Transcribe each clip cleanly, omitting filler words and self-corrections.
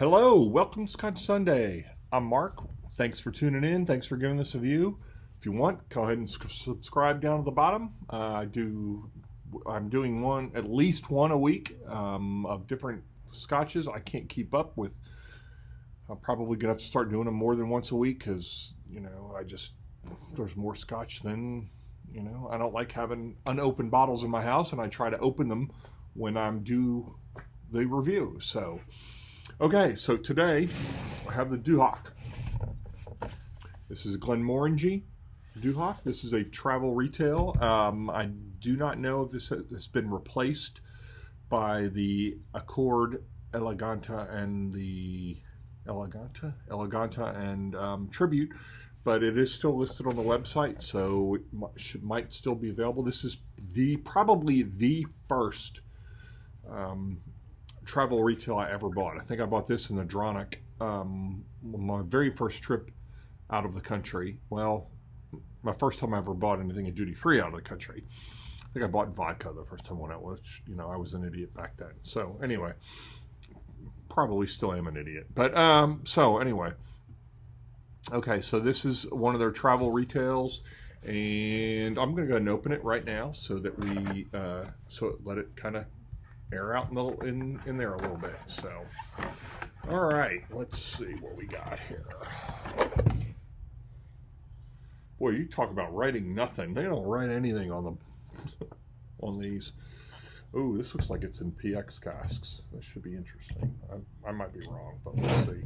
Hello, welcome to Scotch Sunday. I'm Mark. Thanks for tuning in. Thanks for giving this a view. If you want, go ahead and subscribe down at the bottom. I'm doing at least one a week of different scotches. I can't keep up with. I'm probably gonna have to start doing them more than once a week because there's more scotch than I don't like having unopened bottles in my house, and I try to open them when I'm due the review. Okay, so today I have the Duhok. This is Glenmorangie Duhok. This is a travel retail. I do not know if this has been replaced by the Accord Eleganta and the Eleganta and Tribute, but it is still listed on the website, so it might still be available. This is probably the first travel retail I ever bought. I think I bought this in the Dronic, my very first trip out of the country. Well, my first time I ever bought anything in duty free out of the country. I think I bought vodka the first time I went out, which I was an idiot back then. So anyway, probably still am an idiot. But so anyway, okay. So this is one of their travel retails, and I'm going to go and open it right now so that we let it kind of air out in there a little bit. So, all right, let's see what we got here. Boy, you talk about writing nothing. They don't write anything on these. Oh, this looks like it's in PX casks. That should be interesting. I might be wrong, but we'll see.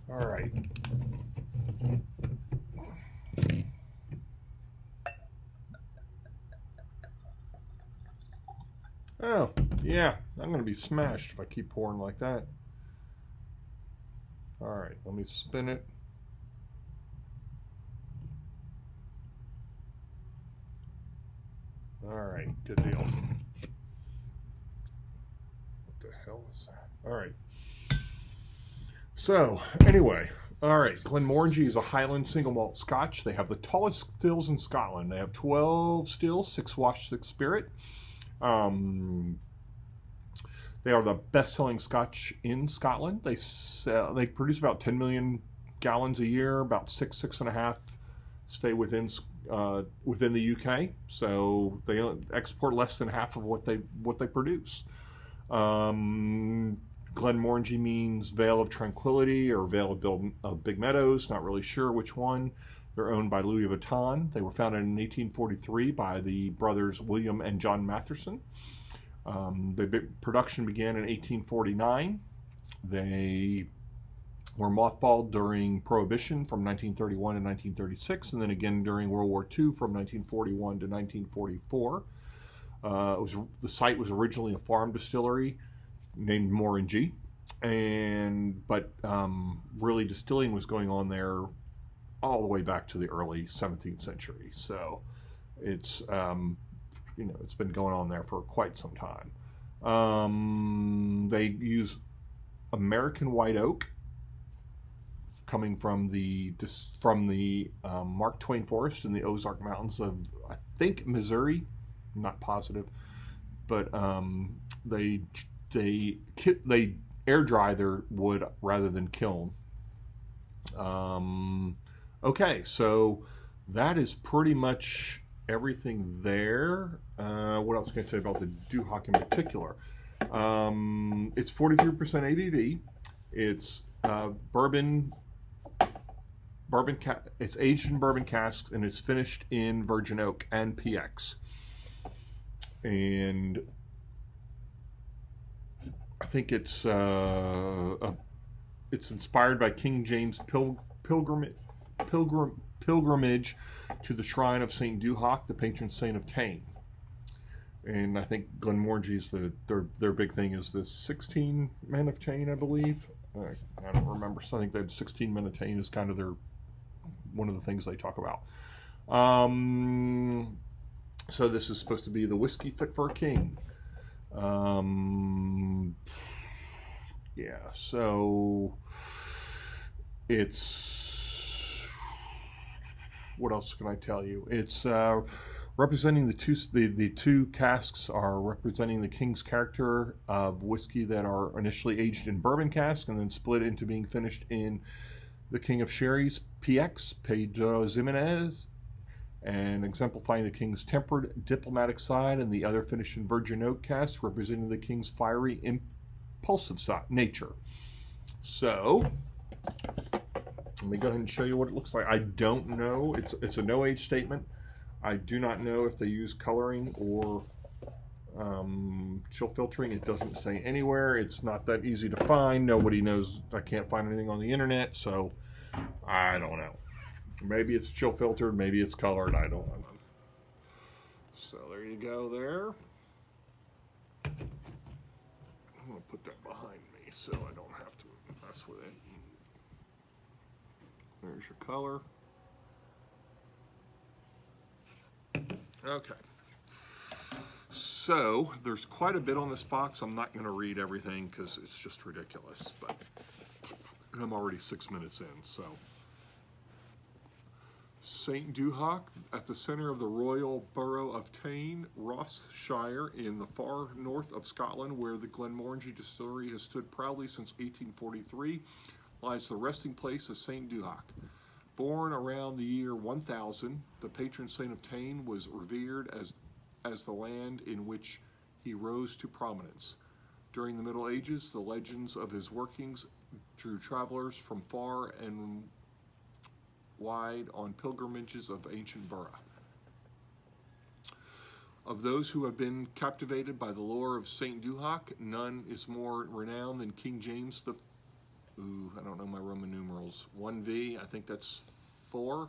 All right. Oh, yeah, I'm going to be smashed if I keep pouring like that. All right, let me spin it. All right, good deal. What the hell is that? All right. So, anyway, all right, Glenmorangie is a Highland single malt Scotch. They have the tallest stills in Scotland. They have 12 stills, 6 wash, 6 spirit. They are the best-selling Scotch in Scotland. They produce about 10 million gallons a year. About 6.5 stay within the UK. So they export less than half of what they produce. Glenmorangie means Vale of Tranquility or Vale of Big Meadows. Not really sure which one. They're owned by Louis Vuitton. They were founded in 1843 by the brothers William and John Matheson. The production began in 1849. They were mothballed during Prohibition from 1931 to 1936, and then again during World War II from 1941 to 1944. The site was originally a farm distillery named Morangie, but really distilling was going on there all the way back to the early 17th century. So it's it's been going on there for quite some time. They use American white oak coming from the Mark Twain Forest in the Ozark Mountains of, I think, Missouri. I'm not positive, but they air dry their wood rather than kiln. Okay, so that is pretty much everything there. What else can I tell you about the Duhok in particular? It's 43% ABV. It's it's aged in bourbon casks, and it's finished in virgin oak and PX. And I think it's inspired by King James pilgrimage to the shrine of Saint Duhok, the patron saint of Tain. And I think Glenmorangie's their big thing is the 16 men of Tain, I believe. I don't remember. So I think that 16 men of Tain is kind of one of the things they talk about. So this is supposed to be the whiskey fit for a king. Yeah. So it's, what else can I tell you? It's Representing the two casks are representing the King's character of whiskey that are initially aged in bourbon cask and then split into being finished in the King of Sherry's PX, Pedro Ximénez, and exemplifying the King's tempered diplomatic side, and the other finished in virgin oak cask, representing the King's fiery, impulsive nature. So, let me go ahead and show you what it looks like. I don't know. It's a no age statement. I do not know if they use coloring or chill filtering. It doesn't say anywhere. It's not that easy to find. Nobody knows. I can't find anything on the internet, so I don't know. Maybe it's chill filtered, maybe it's colored, I don't know. So there you go there. I'm going to put that behind me so I don't have to mess with it. There's your color. Okay. So there's quite a bit on this box. I'm not going to read everything because it's just ridiculous, but I'm already 6 minutes in, so. St. Duhok, at the center of the royal borough of Tain, Ross-shire, in the far north of Scotland, where the Glenmorangie distillery has stood proudly since 1843, lies the resting place of St. Duhok. Born around the year 1000, the patron saint of Tain was revered as the land in which he rose to prominence. During the Middle Ages, the legends of his workings drew travelers from far and wide on pilgrimages of ancient Borough. Of those who have been captivated by the lore of St. Duhok, none is more renowned than King James the, I don't know my Roman numerals, 1V, I think that's 4,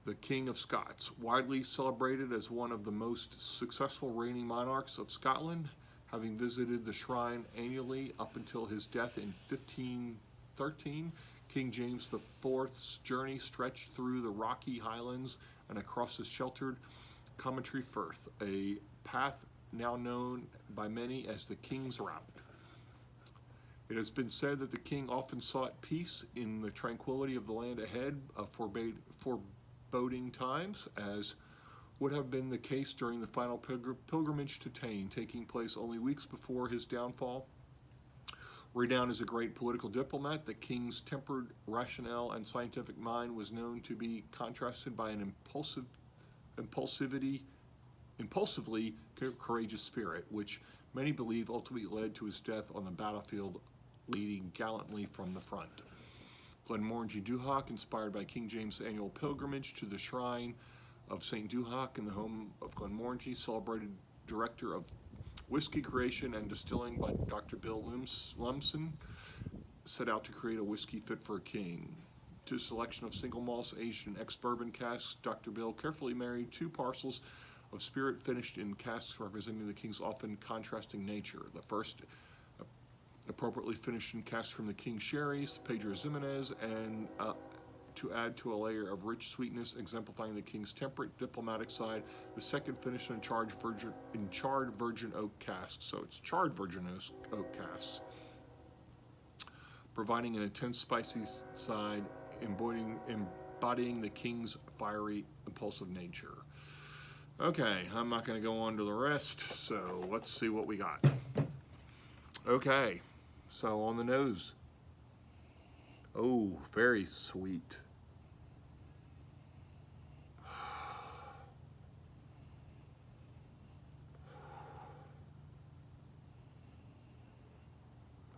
the King of Scots, widely celebrated as one of the most successful reigning monarchs of Scotland, having visited the shrine annually up until his death in 1513. King James IV's journey stretched through the rocky highlands and across the sheltered Commentry Firth, a path now known by many as the King's Route. It has been said that the king often sought peace in the tranquility of the land ahead of foreboding times, as would have been the case during the final pilgrimage to Tain, taking place only weeks before his downfall. Renowned as a great political diplomat, the king's tempered rationale and scientific mind was known to be contrasted by an impulsively courageous spirit, which many believe ultimately led to his death on the battlefield, leading gallantly from the front. Glenmorangie Duhok, inspired by King James' annual pilgrimage to the shrine of St. Duhok in the home of Glenmorangie, celebrated director of whiskey creation and distilling by Dr. Bill Lumsden, set out to create a whiskey fit for a king. To a selection of single malts aged in ex-bourbon casks, Dr. Bill carefully married 2 parcels of spirit finished in casks representing the king's often contrasting nature. The first appropriately finished in casks from the King Sherry's, Pedro Ximénez, and to add to a layer of rich sweetness, exemplifying the king's temperate diplomatic side. The second finished in charred virgin oak casks, so it's charred virgin oak casks, providing an intense spicy side, embodying the king's fiery, impulsive nature. Okay, I'm not going to go on to the rest, so let's see what we got. Okay, so on the nose. Oh, very sweet.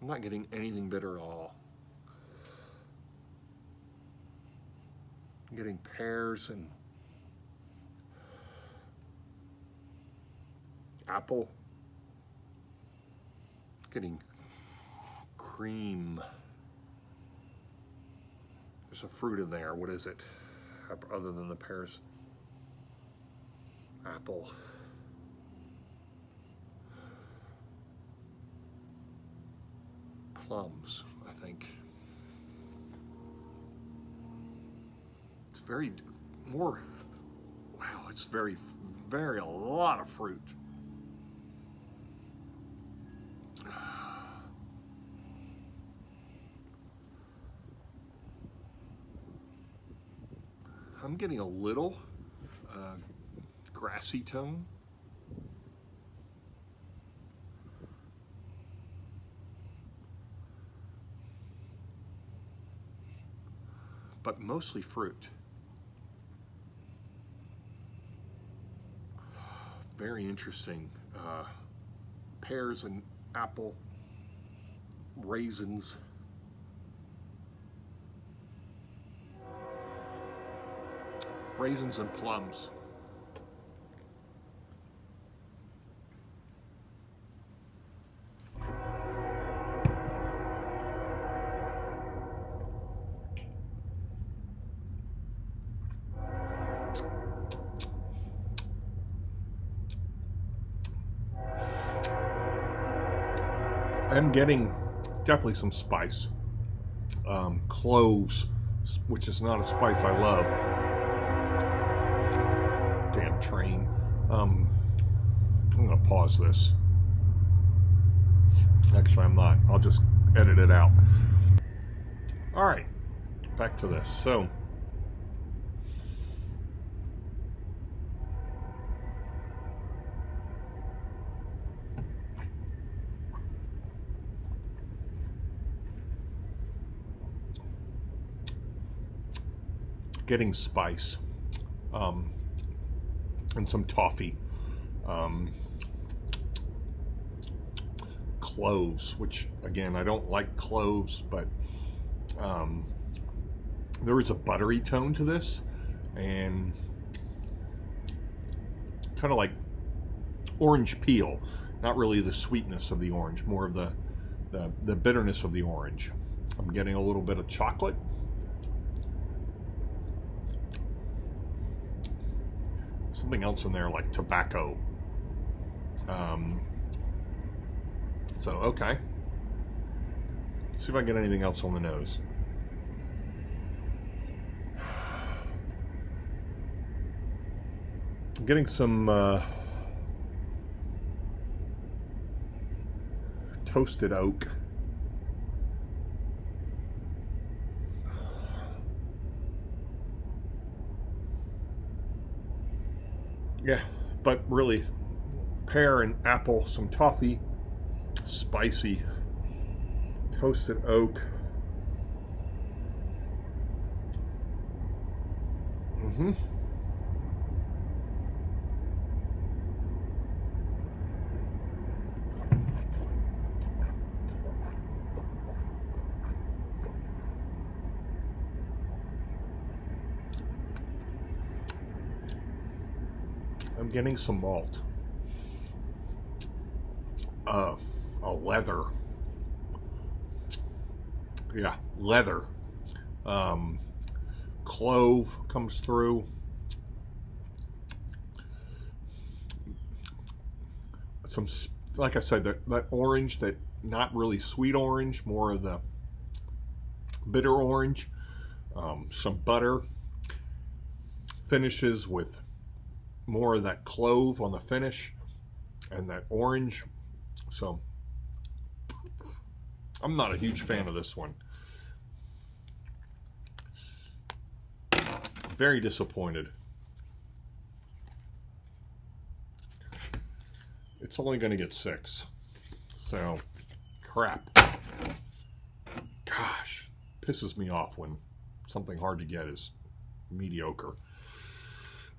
I'm not getting anything bitter at all. I'm getting pears and apple. Getting cream. There's a fruit in there. What is it? Other than the pears? Apple. Plums, I think. It's very more. Wow, it's very a lot of fruit. I'm getting a little grassy tone. But mostly fruit. Very interesting. Pears and apple, raisins. Raisins and plums. I'm getting definitely some spice. Cloves, which is not a spice I love. Damn train. I'm going to pause this. Actually, I'm not. I'll just edit it out. All right, back to this. So, getting spice, and some toffee, cloves, which again, I don't like cloves, but there is a buttery tone to this, and kind of like orange peel, not really the sweetness of the orange, more of the bitterness of the orange. I'm getting a little bit of chocolate. Something else in there like tobacco. So, okay. Let's see if I get anything else on the nose. I'm getting some toasted oak. Yeah, but really, pear and apple, some toffee, spicy, toasted oak. I'm getting some malt. A leather. Yeah, leather. Clove comes through. Some, like I said, that orange, that not really sweet orange, more of the bitter orange. Some butter. Finishes with more of that clove on the finish and that orange. So I'm not a huge fan of this one. Very disappointed. It's only going to get 6. So, crap. Gosh, pisses me off when something hard to get is mediocre.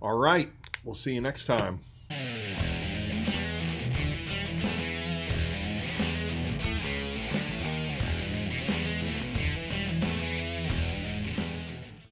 All right, we'll see you next time.